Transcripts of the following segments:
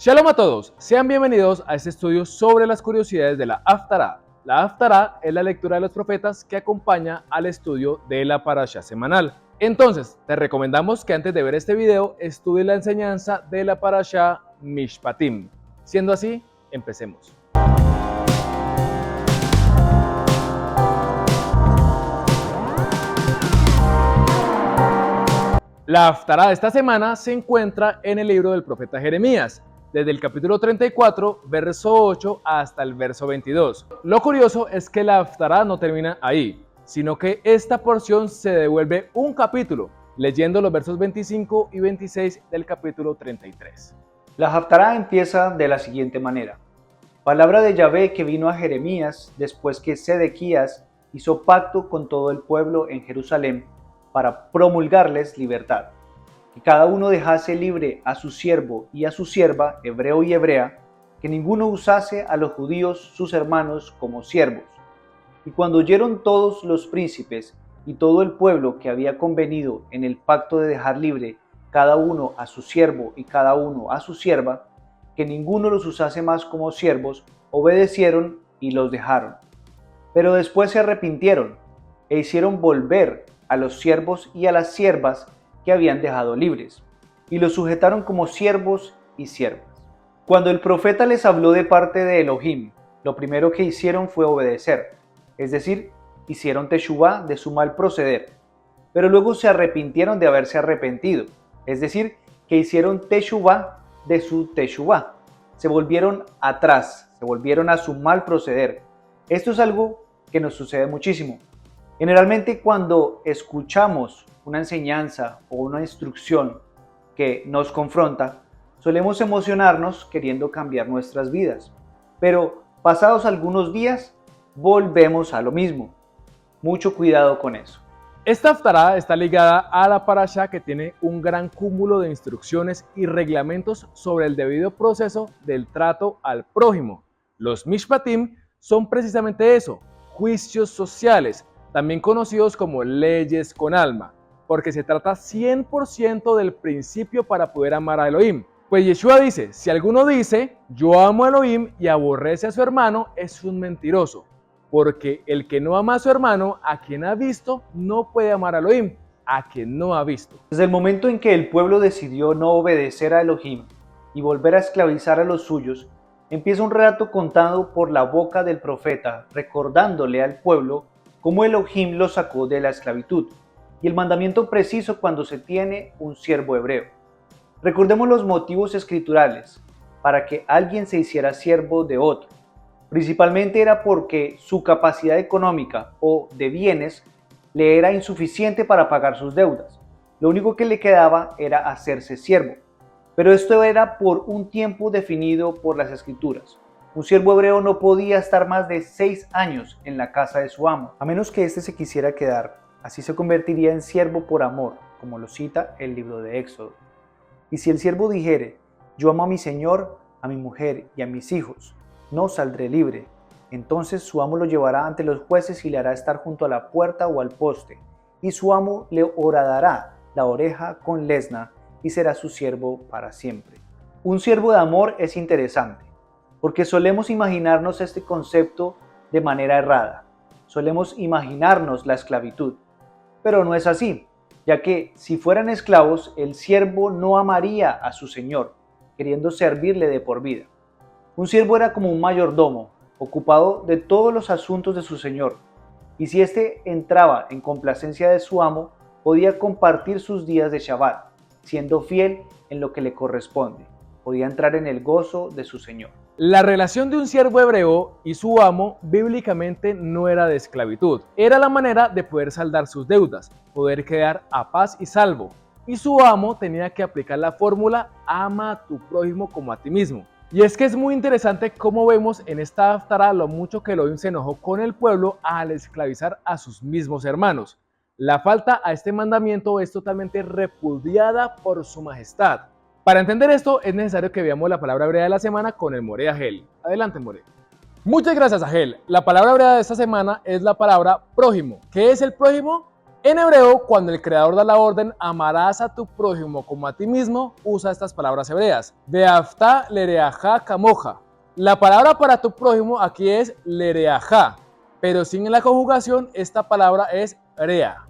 Shalom a todos, sean bienvenidos a este estudio sobre las curiosidades de la Haftará. La Haftará es la lectura de los profetas que acompaña al estudio de la Parashá semanal. Entonces, te recomendamos que antes de ver este video estudies la enseñanza de la Parashá Mishpatim. Siendo así, empecemos. La Haftará de esta semana se encuentra en el libro del profeta Jeremías, desde el capítulo 34, verso 8 hasta el verso 22. Lo curioso es que la Haftará no termina ahí, sino que esta porción se devuelve un capítulo, leyendo los versos 25 y 26 del capítulo 33. La Haftará empieza de la siguiente manera. Palabra de Yahvé que vino a Jeremías después que Sedequías hizo pacto con todo el pueblo en Jerusalén para promulgarles libertad. Que cada uno dejase libre a su siervo y a su sierva, hebreo y hebrea, que ninguno usase a los judíos sus hermanos como siervos. Y cuando oyeron todos los príncipes y todo el pueblo que había convenido en el pacto de dejar libre cada uno a su siervo y cada uno a su sierva, que ninguno los usase más como siervos, obedecieron y los dejaron. Pero después se arrepintieron e hicieron volver a los siervos y a las siervas que habían dejado libres, y los sujetaron como siervos y siervas. Cuando el profeta les habló de parte de Elohim, lo primero que hicieron fue obedecer, es decir, hicieron teshuvá de su mal proceder, pero luego se arrepintieron de haberse arrepentido, es decir, que hicieron teshuvá de su teshuvá, se volvieron atrás, se volvieron a su mal proceder. Esto es algo que nos sucede muchísimo. Generalmente cuando escuchamos una enseñanza o una instrucción que nos confronta, solemos emocionarnos queriendo cambiar nuestras vidas, pero pasados algunos días volvemos a lo mismo. Mucho cuidado con eso. Esta Haftará está ligada a la Parashá que tiene un gran cúmulo de instrucciones y reglamentos sobre el debido proceso del trato al prójimo. Los Mishpatim son precisamente eso, juicios sociales, también conocidos como leyes con alma, porque se trata 100% del principio para poder amar a Elohim. Pues Yeshua dice, si alguno dice, yo amo a Elohim y aborrece a su hermano, es un mentiroso, porque el que no ama a su hermano, a quien ha visto, no puede amar a Elohim, a quien no ha visto. Desde el momento en que el pueblo decidió no obedecer a Elohim y volver a esclavizar a los suyos, empieza un relato contado por la boca del profeta, recordándole al pueblo cómo Elohim lo sacó de la esclavitud, y el mandamiento preciso cuando se tiene un siervo hebreo. Recordemos los motivos escriturales para que alguien se hiciera siervo de otro. Principalmente era porque su capacidad económica o de bienes le era insuficiente para pagar sus deudas. Lo único que le quedaba era hacerse siervo. Pero esto era por un tiempo definido por las escrituras. Un siervo hebreo no podía estar más de 6 años en la casa de su amo, a menos que éste se quisiera quedar. Así se convertiría en siervo por amor, como lo cita el libro de Éxodo. Y si el siervo dijere, yo amo a mi señor, a mi mujer y a mis hijos, no saldré libre, entonces su amo lo llevará ante los jueces y le hará estar junto a la puerta o al poste, y su amo le horadará la oreja con lesna y será su siervo para siempre. Un siervo de amor es interesante, porque solemos imaginarnos este concepto de manera errada. Solemos imaginarnos la esclavitud, pero no es así, ya que si fueran esclavos, el siervo no amaría a su señor, queriendo servirle de por vida. Un siervo era como un mayordomo, ocupado de todos los asuntos de su señor, y si éste entraba en complacencia de su amo, podía compartir sus días de Shabbat, siendo fiel en lo que le corresponde. Podía entrar en el gozo de su señor. La relación de un siervo hebreo y su amo bíblicamente no era de esclavitud, era la manera de poder saldar sus deudas, poder quedar a paz y salvo, y su amo tenía que aplicar la fórmula ama a tu prójimo como a ti mismo. Y es que es muy interesante cómo vemos en esta Haftará lo mucho que Elohim se enojó con el pueblo al esclavizar a sus mismos hermanos. La falta a este mandamiento es totalmente repudiada por su majestad. Para entender esto es necesario que veamos la palabra hebrea de la semana con el Moré Agel. Adelante, Moré. Muchas gracias, Agel. La palabra hebrea de esta semana es la palabra prójimo. ¿Qué es el prójimo? En hebreo, cuando el creador da la orden, amarás a tu prójimo como a ti mismo, usa estas palabras hebreas. Ve'afta lereajá kamoja. La palabra para tu prójimo aquí es lereajá, pero sin la conjugación, esta palabra es rea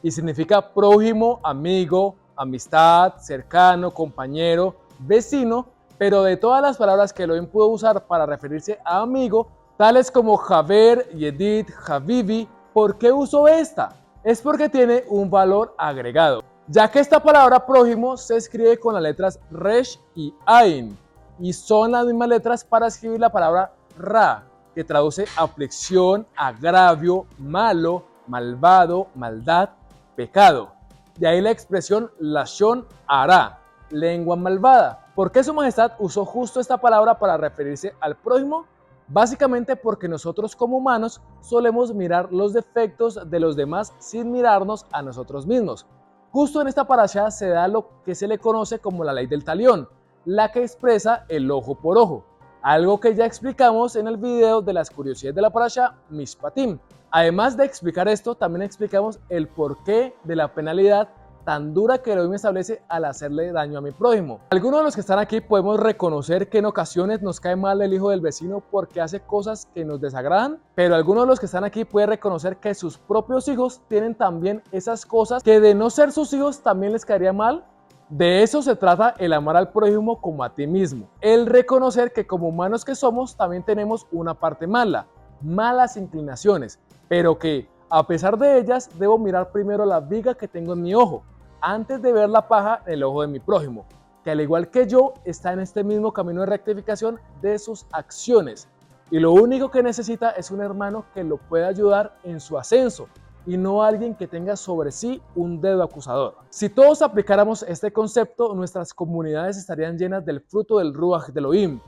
y significa prójimo, amigo, amistad, cercano, compañero, vecino, pero de todas las palabras que Elohim pudo usar para referirse a amigo, tales como Javer, Yedid, Habibi, ¿por qué usó esta? Es porque tiene un valor agregado, ya que esta palabra prójimo se escribe con las letras Resh y Ain, y son las mismas letras para escribir la palabra Ra, que traduce aflicción, agravio, malo, malvado, maldad, pecado. De ahí la expresión Lashon Hara, lengua malvada. ¿Por qué su majestad usó justo esta palabra para referirse al prójimo? Básicamente porque nosotros como humanos solemos mirar los defectos de los demás sin mirarnos a nosotros mismos. Justo en esta parashá se da lo que se le conoce como la ley del talión, la que expresa el ojo por ojo, algo que ya explicamos en el video de las curiosidades de la parashá Mishpatim. Además de explicar esto, también explicamos el porqué de la penalidad tan dura que Elohim establece al hacerle daño a mi prójimo. Algunos de los que están aquí podemos reconocer que en ocasiones nos cae mal el hijo del vecino porque hace cosas que nos desagradan, pero algunos de los que están aquí pueden reconocer que sus propios hijos tienen también esas cosas que de no ser sus hijos también les caería mal. De eso se trata el amar al prójimo como a ti mismo. El reconocer que como humanos que somos también tenemos una parte mala, malas inclinaciones, pero que a pesar de ellas debo mirar primero la viga que tengo en mi ojo, antes de ver la paja en el ojo de mi prójimo, que al igual que yo está en este mismo camino de rectificación de sus acciones. Y lo único que necesita es un hermano que lo pueda ayudar en su ascenso, y no alguien que tenga sobre sí un dedo acusador. Si todos aplicáramos este concepto, nuestras comunidades estarían llenas del fruto del Ruach de Elohim.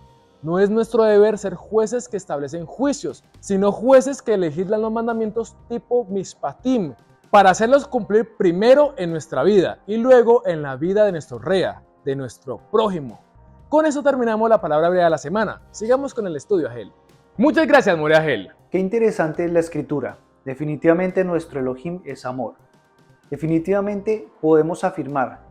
No es nuestro deber ser jueces que establecen juicios, sino jueces que legislan los mandamientos tipo Mishpatim, para hacerlos cumplir primero en nuestra vida y luego en la vida de nuestro rea, de nuestro prójimo. Con eso terminamos la palabra hebrea de la semana. Sigamos con el estudio, Agel. Muchas gracias, More Agel. Qué interesante es la escritura. Definitivamente nuestro Elohim es amor. Definitivamente podemos afirmar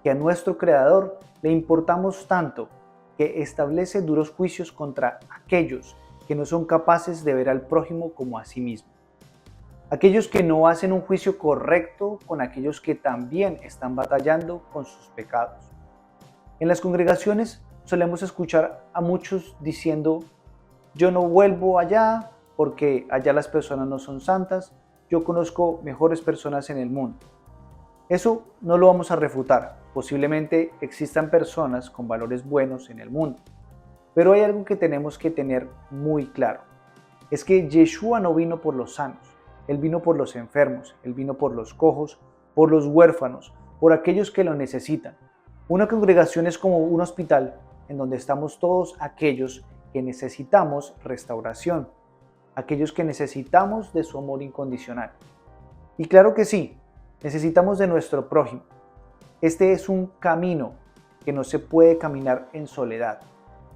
que a nuestro Creador le importamos tanto que establece duros juicios contra aquellos que no son capaces de ver al prójimo como a sí mismo. Aquellos que no hacen un juicio correcto con aquellos que también están batallando con sus pecados. En las congregaciones solemos escuchar a muchos diciendo: yo no vuelvo allá porque allá las personas no son santas, yo conozco mejores personas en el mundo. Eso no lo vamos a refutar. Posiblemente existan personas con valores buenos en el mundo. Pero hay algo que tenemos que tener muy claro. Es que Yeshua no vino por los sanos. Él vino por los enfermos. Él vino por los cojos, por los huérfanos, por aquellos que lo necesitan. Una congregación es como un hospital en donde estamos todos aquellos que necesitamos restauración. Aquellos que necesitamos de su amor incondicional. Y claro que sí, necesitamos de nuestro prójimo. Este es un camino que no se puede caminar en soledad.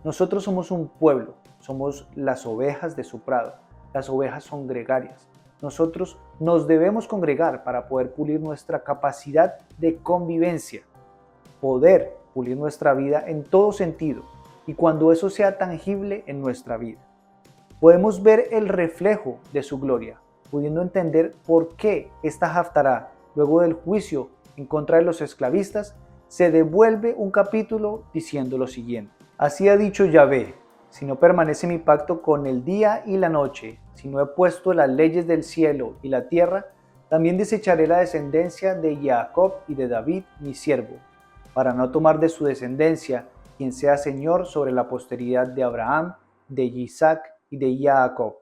Nosotros somos un pueblo, somos las ovejas de su prado. Las ovejas son gregarias. Nosotros nos debemos congregar para poder pulir nuestra capacidad de convivencia, poder pulir nuestra vida en todo sentido y cuando eso sea tangible en nuestra vida. Podemos ver el reflejo de su gloria, pudiendo entender por qué esta Haftará, luego del juicio en contra de los esclavistas, se devuelve un capítulo diciendo lo siguiente: así ha dicho Yahvé, si no permanece mi pacto con el día y la noche, si no he puesto las leyes del cielo y la tierra, también desecharé la descendencia de Jacob y de David, mi siervo, para no tomar de su descendencia quien sea señor sobre la posteridad de Abraham, de Isaac y de Jacob,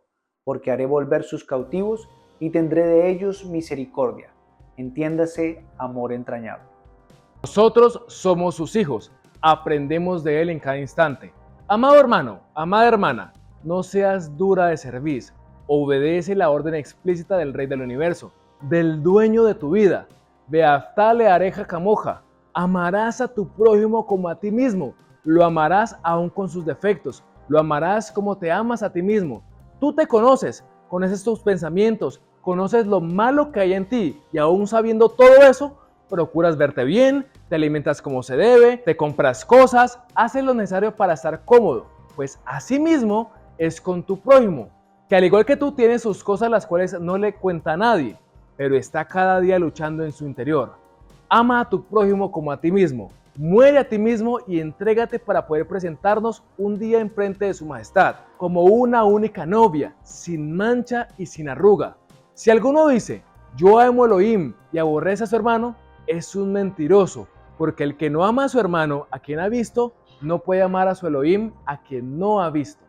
porque haré volver sus cautivos y tendré de ellos misericordia. Entiéndase, amor entrañable. Nosotros somos sus hijos, aprendemos de él en cada instante. Amado hermano, amada hermana, no seas dura de cerviz, obedece la orden explícita del Rey del Universo, del dueño de tu vida. Beaftá leareja camoja, amarás a tu prójimo como a ti mismo, lo amarás aún con sus defectos, lo amarás como te amas a ti mismo. Tú te conoces, conoces tus pensamientos, conoces lo malo que hay en ti y aún sabiendo todo eso, procuras verte bien, te alimentas como se debe, te compras cosas, haces lo necesario para estar cómodo, pues así mismo es con tu prójimo, que al igual que tú tiene sus cosas las cuales no le cuenta a nadie, pero está cada día luchando en su interior. Ama a tu prójimo como a ti mismo, muere a ti mismo y entrégate para poder presentarnos un día enfrente de su majestad, como una única novia, sin mancha y sin arruga. Si alguno dice, yo amo a Elohim y aborrece a su hermano, es un mentiroso, porque el que no ama a su hermano a quien ha visto, no puede amar a su Elohim a quien no ha visto.